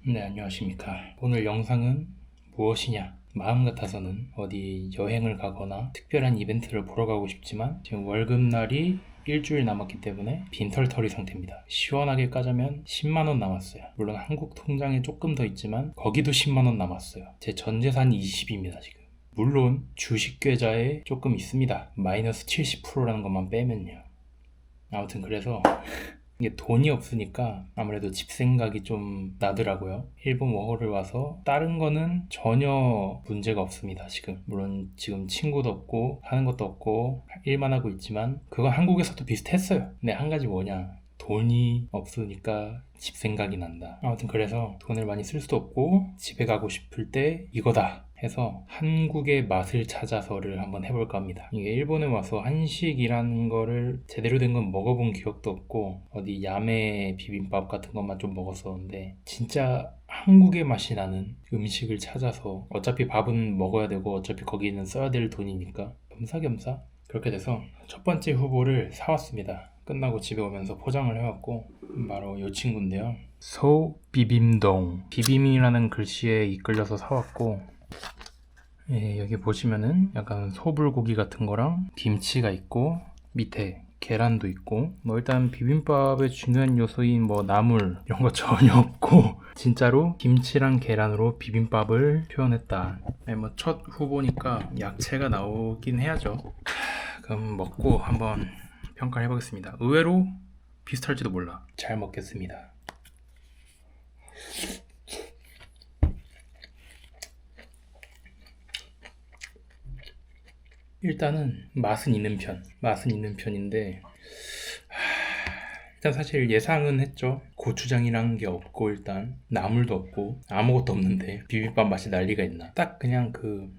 네, 안녕하십니까. 오늘 영상은 무엇이냐? 마음 같아서는 어디 여행을 가거나 특별한 이벤트를 보러 가고 싶지만 지금 월급날이 일주일 남았기 때문에 빈털터리 상태입니다. 시원하게 까자면 10만원 남았어요. 물론 한국 통장에 조금 더 있지만 거기도 10만원 남았어요. 제 전 재산이 20입니다 지금. 물론 주식 계좌에 조금 있습니다. 마이너스 70%라는 것만 빼면요. 아무튼 그래서 이게 돈이 없으니까 아무래도 집 생각이 좀 나더라고요. 일본 워홀을 와서 다른 거는 전혀 문제가 없습니다. 지금 물론 지금 친구도 없고 하는 것도 없고 일만 하고 있지만 그건 한국에서도 비슷했어요. 근데 한 가지 뭐냐, 돈이 없으니까 집 생각이 난다. 아무튼 그래서 돈을 많이 쓸 수도 없고 집에 가고 싶을 때 이거다 해서 한국의 맛을 찾아서를 한번 해볼까 합니다. 이게 일본에 와서 한식이라는 거를 제대로 된 건 먹어본 기억도 없고 어디 야매 비빔밥 같은 것만 좀 먹었었는데 진짜 한국의 맛이 나는 음식을 찾아서, 어차피 밥은 먹어야 되고 어차피 거기는 써야 될 돈이니까 겸사겸사 그렇게 돼서 첫 번째 후보를 사왔습니다. 끝나고 집에 오면서 포장을 해왔고 바로 이 친구인데요. 소 비빔동, 비빔이라는 글씨에 이끌려서 사왔고, 예, 여기 보시면은 약간 소불고기 같은 거랑 김치가 있고 밑에 계란도 있고, 뭐 일단 비빔밥의 중요한 요소인 뭐 나물 이런 거 전혀 없고 진짜로 김치랑 계란으로 비빔밥을 표현했다. 네, 뭐 첫 후보니까 야채가 나오긴 해야죠. 그럼 먹고 한번 평가를 해보겠습니다. 의외로 비슷할지도 몰라. 잘 먹겠습니다. 일단은 맛은 있는 편인데 일단 사실 예상은 했죠. 고추장이란 게 없고 일단 나물도 없고 아무것도 없는데 비빔밥 맛이 난리가 있나. 딱 그냥 그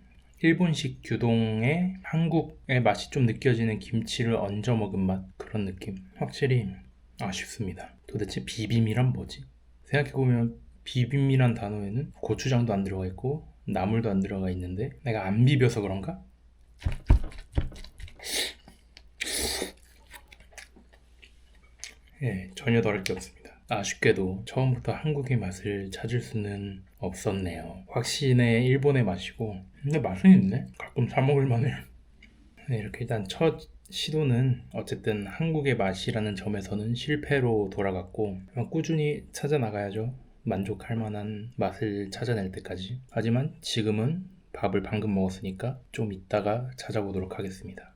일본식 규동에 한국의 맛이 좀 느껴지는 김치를 얹어 먹은 맛, 그런 느낌. 확실히 아쉽습니다. 도대체 비빔이란 뭐지? 생각해보면 비빔이란 단어에는 고추장도 안 들어가 있고 나물도 안 들어가 있는데 내가 안 비벼서 그런가? 예, 전혀 다를 게 없습니다. 아쉽게도 처음부터 한국의 맛을 찾을 수는 없었네요. 확신의 일본의 맛이고, 근데 맛은 있네. 가끔 사 먹을 만해. 네, 이렇게 일단 첫 시도는 어쨌든 한국의 맛이라는 점에서는 실패로 돌아갔고, 꾸준히 찾아 나가야죠. 만족할 만한 맛을 찾아낼 때까지. 하지만 지금은 밥을 방금 먹었으니까 좀 이따가 찾아보도록 하겠습니다.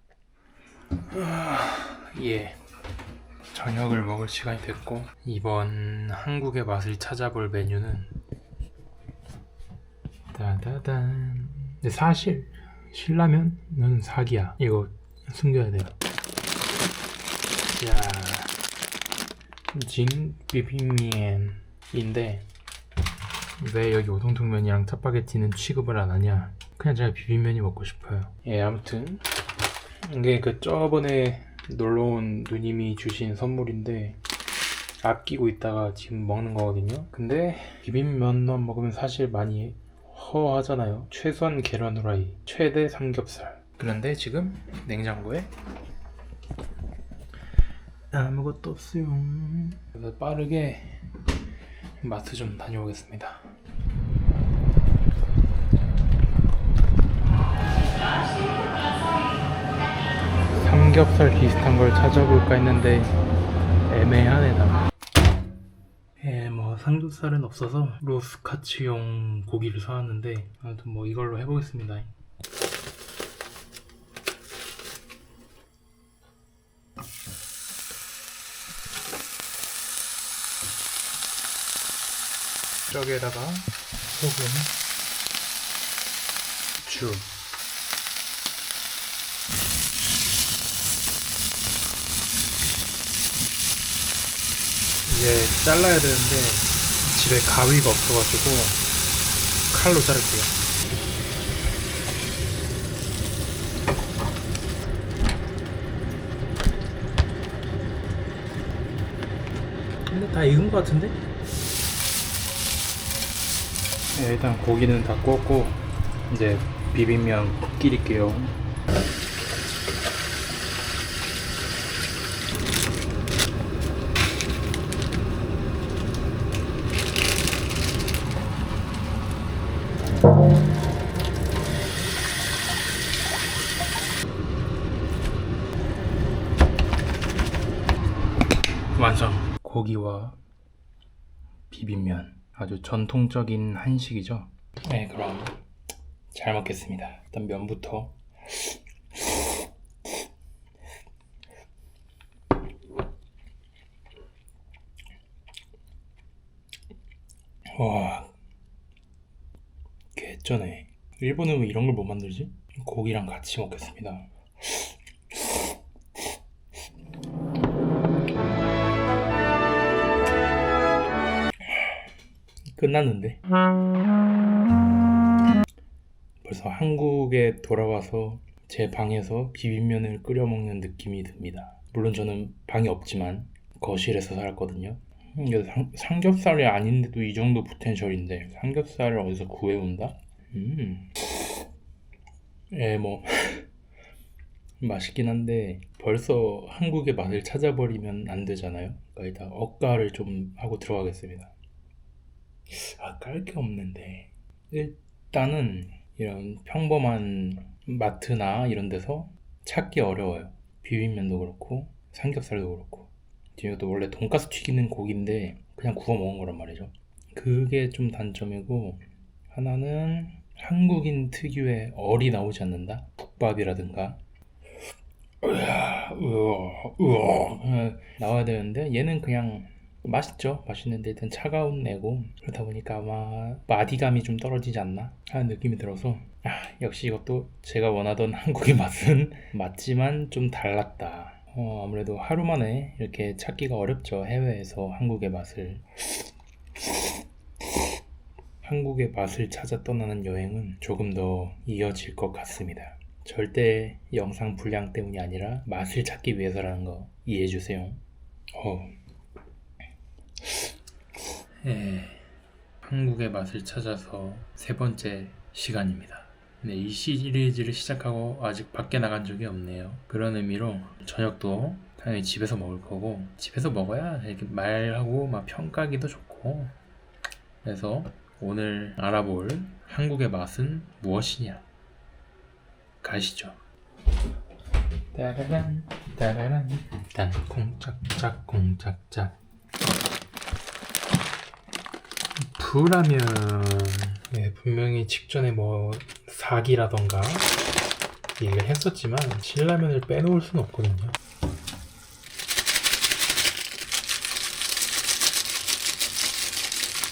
예, 저녁을 먹을 시간이 됐고, 이번 한국의 맛을 찾아볼 메뉴는 따다단. 근데 사실 신라면은 사기야. 이거 숨겨야 돼요. 야, 진 비빔면인데 왜 여기 우동통면이랑 짜파게티는 취급을 안 하냐? 그냥 제가 비빔면이 먹고 싶어요. 예, 아무튼 이게 그 저번에 놀러온 누님이 주신 선물인데 아끼고 있다가 지금 먹는 거거든요. 근데 비빔면만 먹으면 사실 많이 허하잖아요. 최소한 계란 후라이, 최대 삼겹살. 그런데 지금 냉장고에 아무것도 없어요. 그래서 빠르게 마트 좀 다녀오겠습니다. 삼겹살 비슷한 걸 찾아볼까 했는데 애매하네 다. 예, 뭐 삼겹살은 없어서 로스카츠용 고기를 사왔는데 아무튼 뭐 이걸로 해보겠습니다. 저기에다가 소금, 후추, 이제 잘라야 되는데 집에 가위가 없어가지고 칼로 자를게요. 근데 다 익은 것 같은데? 네, 일단 고기는 다 구웠고 이제 비빔면 끓일게요. 완성. 고기와 비빔면, 아주 전통적인 한식이죠. 네, 그럼 잘 먹겠습니다. 일단 면부터. 와, 개쩌네. 일본은 왜 이런 걸 못 만들지? 고기랑 같이 먹겠습니다. 끝났는데? 벌써 한국에 돌아와서 제 방에서 비빔면을 끓여 먹는 느낌이 듭니다. 물론 저는 방이 없지만 거실에서 살았거든요. 이게 삼겹살이 아닌데도 이 정도 포텐셜인데 삼겹살을 어디서 구해온다? 예, 뭐 맛있긴 한데 벌써 한국의 맛을 찾아버리면 안 되잖아요. 그러니까 일단 억가를 좀 하고 들어가겠습니다. 깔 게 없는데 일단은 이런 평범한 마트나 이런 데서 찾기 어려워요. 비빔면도 그렇고 삼겹살도 그렇고. 이것도 원래 돈가스 튀기는 고기인데 그냥 구워 먹은 거란 말이죠. 그게 좀 단점이고, 하나는 한국인 특유의 얼이 나오지 않는다. 국밥이라든가 나와야 되는데 얘는 그냥 맛있죠. 맛있는데 일단 차가운 애고, 그렇다 보니까 아마 마디감이 좀 떨어지지 않나 하는 느낌이 들어서 역시 이것도 제가 원하던 한국의 맛은 맞지만 좀 달랐다. 아무래도 하루 만에 이렇게 찾기가 어렵죠. 해외에서 한국의 맛을 찾아 떠나는 여행은 조금 더 이어질 것 같습니다. 절대 영상 분량 때문이 아니라 맛을 찾기 위해서라는 거 이해해주세요. 한국의 맛을 찾아서 세 번째 시간입니다. 네, 이 시리즈를 시작하고 아직 밖에 나간 적이 없네요. 그런 의미로 저녁도 당연히 집에서 먹을 거고, 집에서 먹어야 이렇게 말하고 막 평가하기도 좋고, 그래서 오늘 알아볼 한국의 맛은 무엇이냐? 가시죠. 따라란 따라란 딴 콩짝짝 콩짝짝. 부라면, 네, 분명히 직전에 뭐 사기라던가 얘기를 했었지만 신라면을 빼놓을 수는 없거든요.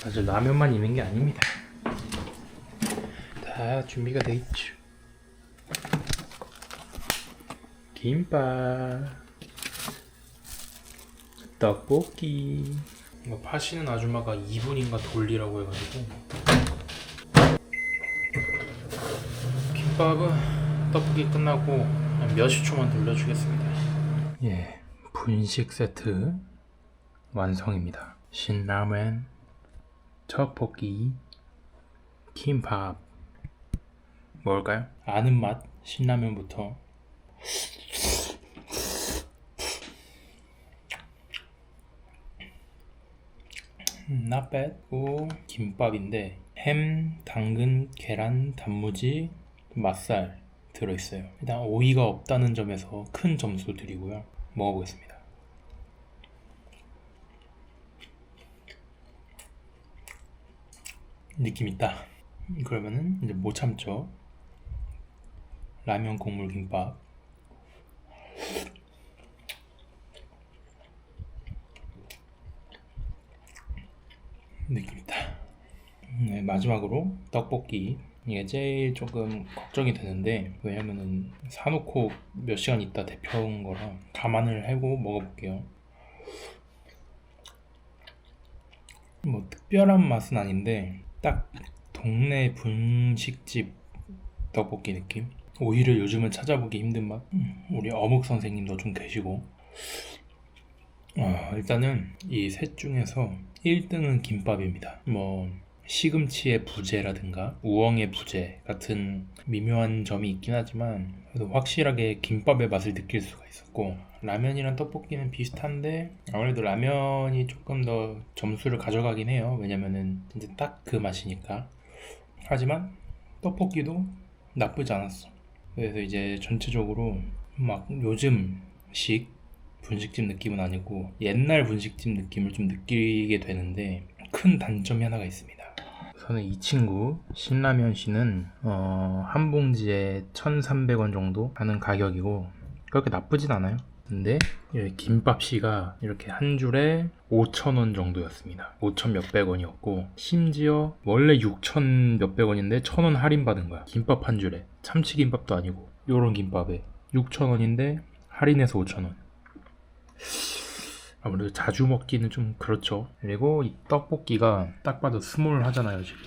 사실 라면만 있는 게 아닙니다. 다 준비가 돼 있죠. 김밥, 떡볶이. 파시는 아줌마가 2분인가 돌리라고 해가지고, 김밥은 떡볶이 끝나고 몇십 초만 돌려주겠습니다. 예, 분식 세트 완성입니다. 신라면, 떡볶이, 김밥. 먹을까요? 아는 맛 신라면부터. not bad. 김밥인데 햄, 당근, 계란, 단무지, 맛살 들어있어요. 일단 오이가 없다는 점에서 큰 점수 드리고요. 먹어보겠습니다. 느낌 있다. 그러면은 이제 못 참죠. 라면 국물 김밥. 느낌 있다. 네, 마지막으로 떡볶이. 이게 제일 조금 걱정이 되는데, 왜냐면은 사놓고 몇 시간 있다 데펴온 거라 감안을 하고 먹어볼게요. 뭐 특별한 맛은 아닌데 딱 동네 분식집 떡볶이 느낌? 오히려 요즘은 찾아보기 힘든 맛? 우리 어묵 선생님도 좀 계시고. 일단은 이 셋 중에서 1등은 김밥입니다. 뭐 시금치의 부재라든가 우엉의 부재 같은 미묘한 점이 있긴 하지만 그래도 확실하게 김밥의 맛을 느낄 수가 있었고, 라면이랑 떡볶이는 비슷한데 아무래도 라면이 조금 더 점수를 가져가긴 해요. 왜냐면은 이제 딱 그 맛이니까. 하지만 떡볶이도 나쁘지 않았어. 그래서 이제 전체적으로 막 요즘식 분식집 느낌은 아니고 옛날 분식집 느낌을 좀 느끼게 되는데 큰 단점이 하나가 있습니다. 저는 이 친구 신라면 씨는 한 봉지에 1,300원 정도 하는 가격이고 그렇게 나쁘진 않아요. 근데 여기 김밥 씨가 이렇게 한 줄에 5,000원 정도였습니다. 5,000 몇백 원이었고 심지어 원래 6,000 몇백 원인데 1,000원 할인 받은 거야. 김밥 한 줄에. 참치김밥도 아니고 요런 김밥에 6,000원인데 할인해서 5,000원. 아무래도 자주 먹기는 좀 그렇죠. 그리고 이 떡볶이가 딱 봐도 스몰 하잖아요 지금.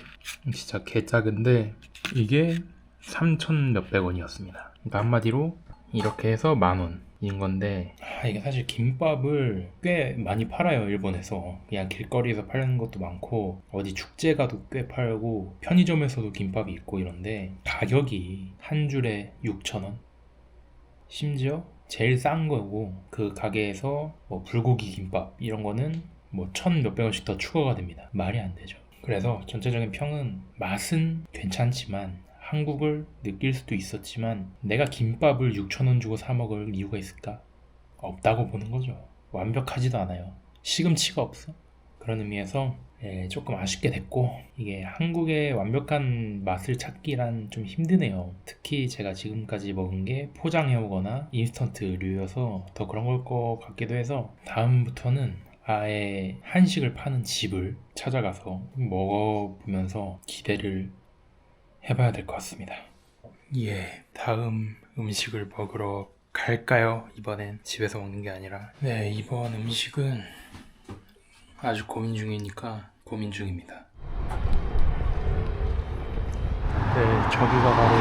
진짜 개 작은데 이게 3,000 몇백 원이었습니다. 그러니까 한마디로 이렇게 해서 10,000원인 건데 이게 사실 김밥을 꽤 많이 팔아요 일본에서. 그냥 길거리에서 파는 것도 많고 어디 축제 가도 꽤 팔고 편의점에서도 김밥이 있고 이런데 가격이 한 줄에 6,000원. 심지어 제일 싼 거고 그 가게에서 뭐 불고기 김밥 이런 거는 뭐 1,000 몇백 원씩 더 추가가 됩니다. 말이 안 되죠. 그래서 전체적인 평은 맛은 괜찮지만 한국을 느낄 수도 있었지만 내가 김밥을 6,000원 주고 사 먹을 이유가 있을까? 없다고 보는 거죠. 완벽하지도 않아요. 시금치가 없어. 그런 의미에서 조금 아쉽게 됐고 이게 한국의 완벽한 맛을 찾기란 좀 힘드네요. 특히 제가 지금까지 먹은 게 포장해 오거나 인스턴트류여서 더 그런 걸 것 같기도 해서 다음부터는 아예 한식을 파는 집을 찾아가서 먹어보면서 기대를 해봐야 될 것 같습니다. 예, 다음 음식을 먹으러 갈까요? 이번엔 집에서 먹는 게 아니라. 네, 이번 음식은 아주 고민 중이니까 고민 중입니다. 네, 저기가 바로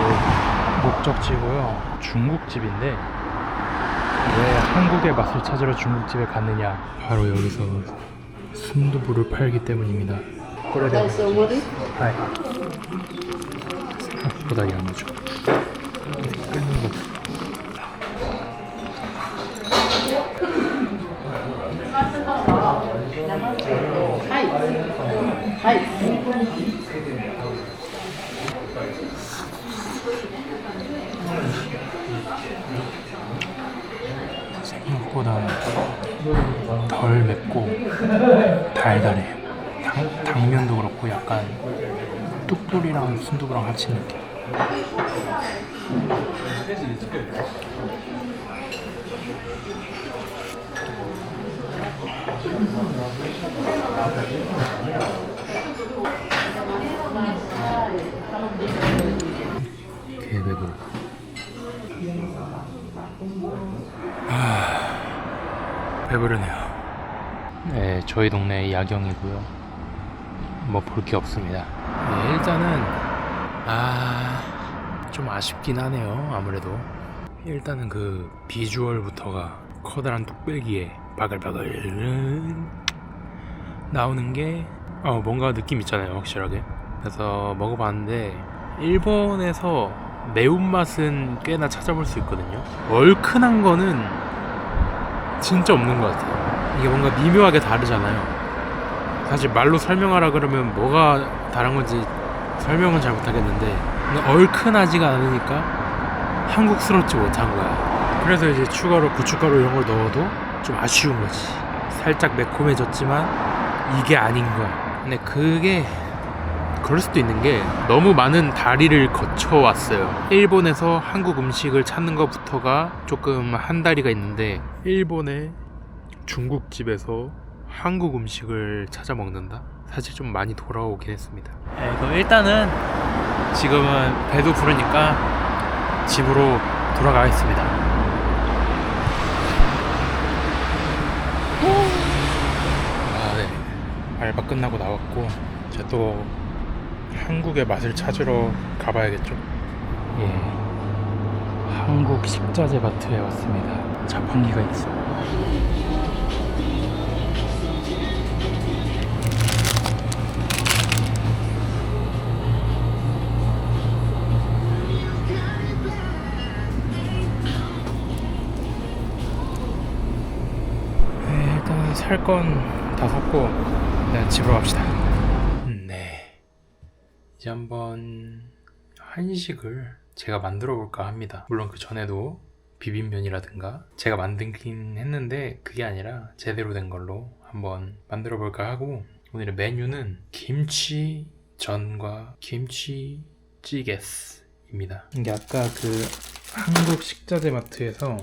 목적지고요. 중국집인데 왜 한국의 맛을 찾으러 중국집에 갔느냐? 바로 여기서 순두부를 팔기 때문입니다. 꼬레데 하이. 보다리 안 되죠. 끓는 거. 생각보다 덜 맵고 달달해요. 당면도 그렇고 약간 뚝불이랑 순두부랑 합친 느낌. 개배불러. 배부르네요. 네, 저희 동네 야경이고요. 뭐 볼 게 없습니다. 네, 일단은 좀 아쉽긴 하네요. 아무래도 일단은 그 비주얼부터가 커다란 뚝배기에 바글바글 나오는 게 뭔가 느낌 있잖아요, 확실하게. 그래서 먹어봤는데 일본에서 매운맛은 꽤나 찾아볼 수 있거든요. 얼큰한 거는 진짜 없는 것 같아요. 이게 뭔가 미묘하게 다르잖아요. 사실 말로 설명하라 그러면 뭐가 다른 건지 설명은 잘 못하겠는데 얼큰하지가 않으니까 한국스럽지 못한 거야. 그래서 이제 추가로 고춧가루 이런 걸 넣어도 좀 아쉬운 거지. 살짝 매콤해졌지만 이게 아닌 거야. 근데 그게 그럴 수도 있는 게 너무 많은 다리를 거쳐왔어요. 일본에서 한국 음식을 찾는 것부터가 조금 한 다리가 있는데 일본의 중국집에서 한국 음식을 찾아 먹는다? 사실 좀 많이 돌아오긴 했습니다. 그럼 일단은 지금은 배도 부르니까 집으로 돌아가겠습니다. 네. 알바 끝나고 나왔고 이제 또 한국의 맛을 찾으러 가봐야겠죠. 예, 한국 식자재 마트에 왔습니다. 자판기가 있어. 네, 일단 살 건 다 샀고 네, 집으로 갑시다. 네, 이제 한번 한식을 제가 만들어 볼까 합니다. 물론 그 전에도 비빔면이라든가 제가 만들긴 했는데 그게 아니라 제대로 된 걸로 한번 만들어 볼까 하고, 오늘의 메뉴는 김치전과 김치찌개입니다. 이게 아까 그 한국 식자재 마트에서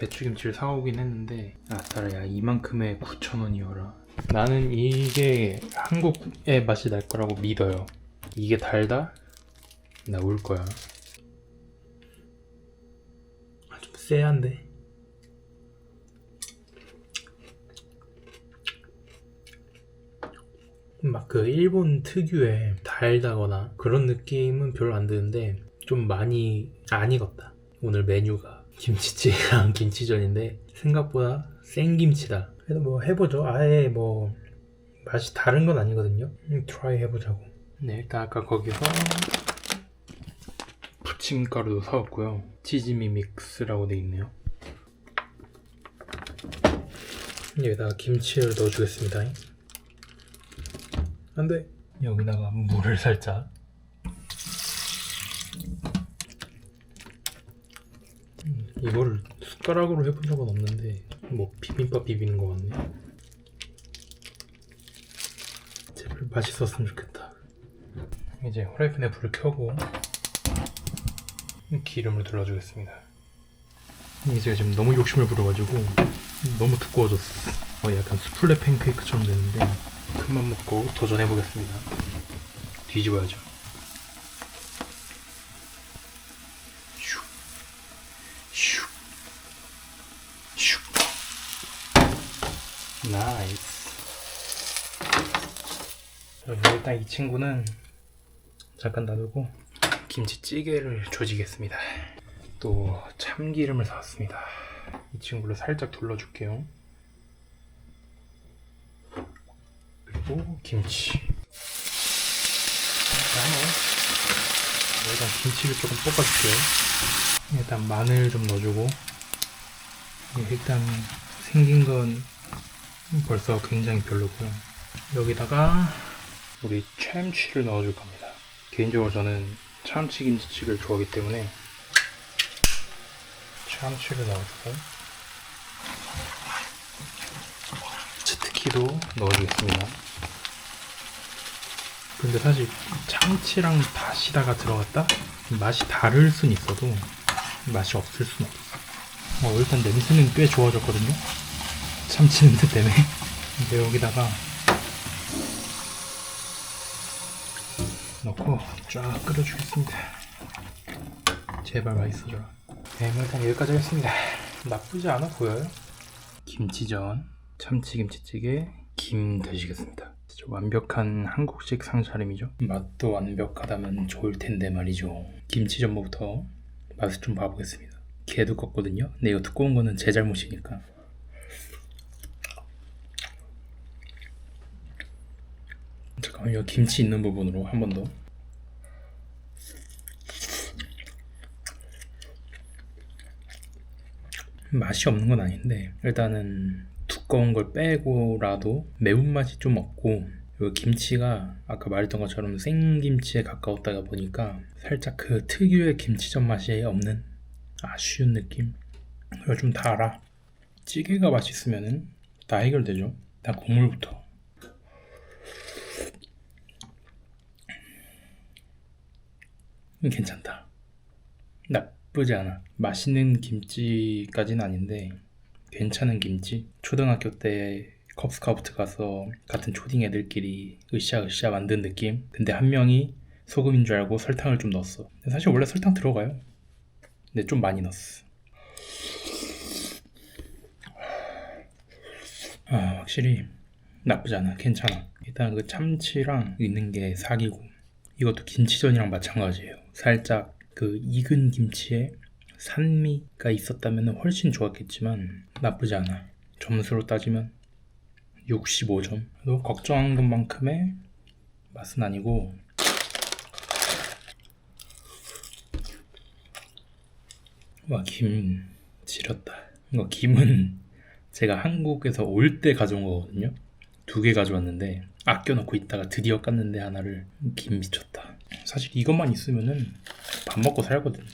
배추김치를 사오긴 했는데, 따라야 이만큼에 9,000원이어라. 나는 이게 한국의 맛이 날 거라고 믿어요. 이게 달다? 나 울 거야. 좀 쎄한데. 막 그 일본 특유의 달다거나 그런 느낌은 별로 안 드는데 좀 많이 안 익었다. 오늘 메뉴가 김치찌개랑 김치전인데 생각보다 생김치다. 그래도 뭐 해보죠. 아예 뭐 맛이 다른 건 아니거든요. 트라이 해보자고. 네, 일단 아까 거기서 부침가루도 사왔고요. 치즈미 믹스라고 돼 있네요. 여기다가 김치를 넣어주겠습니다. 안돼. 여기다가 물을 살짝. 이거를 숟가락으로 해본 적은 없는데 뭐 비빔밥 비비는 거 같네. 제발 맛있었으면 좋겠다. 이제 후라이팬에 불을 켜고 기름을 둘러주겠습니다. 이제 지금 너무 욕심을 부려가지고 너무 두꺼워졌어. 약간 수플레 팬케이크처럼 됐는데 큰맘 먹고 도전해보겠습니다. 뒤집어야죠. 슉. 나이스. 일단 이 친구는 잠깐 놔두고 김치찌개를 조지겠습니다. 또 참기름을 사왔습니다. 이 친구를 살짝 둘러줄게요. 그리고 김치. 일단 김치를 조금 볶아줄게요. 일단 마늘 좀 넣어주고, 일단 생긴 건 벌써 굉장히 별로고요. 여기다가 우리 참치를 넣어줄 겁니다. 개인적으로 저는 참치 김치찌개를 좋아하기 때문에 참치를 넣어주고, 치트키도 넣어주겠습니다. 근데 사실 참치랑 다시다가 들어갔다? 맛이 다를 순 있어도 맛이 없을 순 없어. 일단 냄새는 꽤 좋아졌거든요? 참치 냄새 때문에. 근데 여기다가 넣고 쫙 끓여주겠습니다. 제발 맛있어져라. 네, 일단 여기까지 하겠습니다. 나쁘지 않아 보여요. 김치전, 참치김치찌개, 김 드시겠습니다. 진짜 완벽한 한국식 상차림이죠. 맛도 완벽하다면 좋을 텐데 말이죠. 김치전부터 맛을 좀 봐보겠습니다. 개 두껍거든요. 근데 이거 두꺼운 거는 제 잘못이니까. 잠깐만, 이거 김치 있는 부분으로 한 번 더. 맛이 없는 건 아닌데 일단은 두꺼운 걸 빼고라도 매운맛이 좀 없고, 그리고 김치가 아까 말했던 것처럼 생김치에 가까웠다가 보니까 살짝 그 특유의 김치전 맛이 없는 아쉬운 느낌. 그리고 좀 달아. 찌개가 맛있으면은 다 해결되죠. 다 국물부터. 괜찮다. 나쁘지 않아. 맛있는 김치까지는 아닌데 괜찮은 김치. 초등학교 때 컵스카우트 가서 같은 초딩 애들끼리 으쌰으쌰 만든 느낌. 근데 한 명이 소금인 줄 알고 설탕을 좀 넣었어. 사실 원래 설탕 들어가요. 근데 좀 많이 넣었어. 확실히 나쁘지 않아. 괜찮아. 일단 그 참치랑 있는 게 사기고, 이것도 김치전이랑 마찬가지예요. 살짝 그 익은 김치에 산미가 있었다면 훨씬 좋았겠지만 나쁘지 않아. 점수로 따지면 65점. 그래도 걱정한 것만큼의 맛은 아니고. 와, 김 지렸다. 이거 김은 제가 한국에서 올 때 가져온 거거든요. 2개 가져왔는데 아껴놓고 있다가 드디어 깠는데 하나를. 김 미쳤다. 사실 이것만 있으면은 밥 먹고 살거든.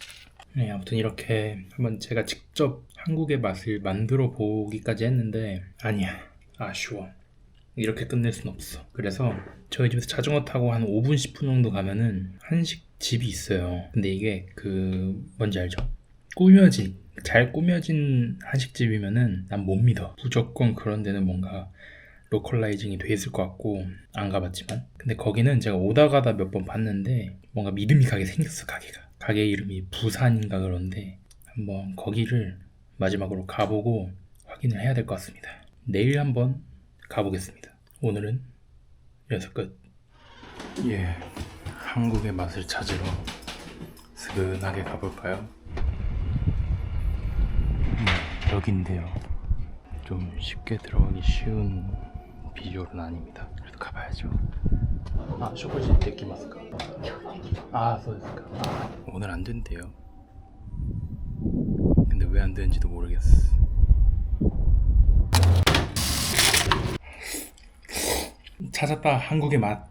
네, 아무튼 이렇게 한번 제가 직접 한국의 맛을 만들어 보기까지 했는데 아니야, 아쉬워. 이렇게 끝낼 순 없어. 그래서 저희 집에서 자전거 타고 한 5분 10분 정도 가면은 한식집이 있어요. 근데 이게 그 뭔지 알죠? 잘 꾸며진 한식집이면은 난 못 믿어. 무조건 그런 데는 뭔가 로컬라이징이 돼 있을 것 같고, 안 가봤지만. 근데 거기는 제가 오다 가다 몇 번 봤는데 뭔가 믿음이 가게 생겼어. 가게 이름이 부산인가 그런데 한번 거기를 마지막으로 가보고 확인을 해야 될 것 같습니다. 내일 한번 가보겠습니다. 오늘은 여기서 끝. 예, 한국의 맛을 찾으러 스근하게 가볼까요? 여긴데요. 좀 쉽게 들어가기 쉬운 비주얼은 아닙니다. 그래도 가봐야죠. 아, 쇼코지 데키마스까? 아, 소데스까? 오늘 안 된대요. 근데 왜 안 되는지도 모르겠어. 찾았다, 한국의 맛.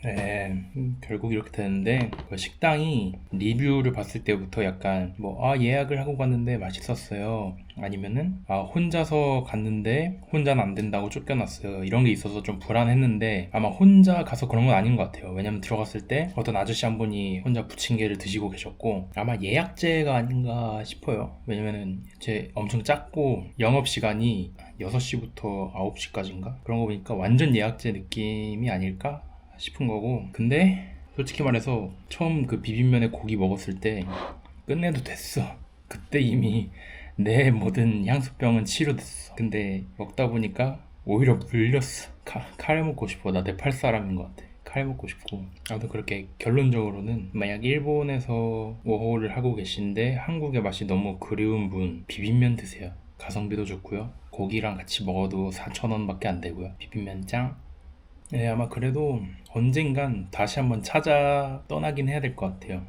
네, 결국 이렇게 되는데 그 식당이 리뷰를 봤을 때부터 약간 예약을 하고 갔는데 맛있었어요, 아니면은 혼자서 갔는데 혼자는 안 된다고 쫓겨났어요, 이런 게 있어서 좀 불안했는데 아마 혼자 가서 그런 건 아닌 것 같아요. 왜냐면 들어갔을 때 어떤 아저씨 한 분이 혼자 부침개를 드시고 계셨고 아마 예약제가 아닌가 싶어요. 왜냐면은 제 엄청 작고 영업시간이 6시부터 9시까지인가 그런 거 보니까 완전 예약제 느낌이 아닐까 싶은 거고, 근데 솔직히 말해서 처음 그 비빔면에 고기 먹었을 때 끝내도 됐어. 그때 이미 내 모든 향수병은 치료됐어. 근데 먹다 보니까 오히려 물렸어. 카레 먹고 싶어. 나 네팔 사람인 것 같아. 카레 먹고 싶고. 아무튼 그렇게 결론적으로는 만약 일본에서 워홀을 하고 계신데 한국의 맛이 너무 그리운 분, 비빔면 드세요. 가성비도 좋고요. 고기랑 같이 먹어도 4,000원밖에 안 되고요. 비빔면 짱. 네, 아마 그래도 언젠간 다시 한번 찾아 떠나긴 해야 될 것 같아요.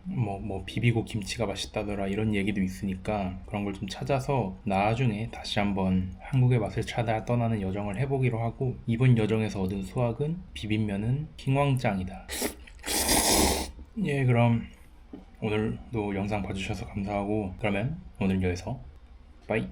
비비고 김치가 맛있다더라 이런 얘기도 있으니까 그런 걸 좀 찾아서 나중에 다시 한번 한국의 맛을 찾아 떠나는 여정을 해보기로 하고, 이번 여정에서 얻은 수학은 비빔면은 킹왕짱이다. 예, 그럼 오늘도 영상 봐주셔서 감사하고, 그러면 오늘 여기서 빠이.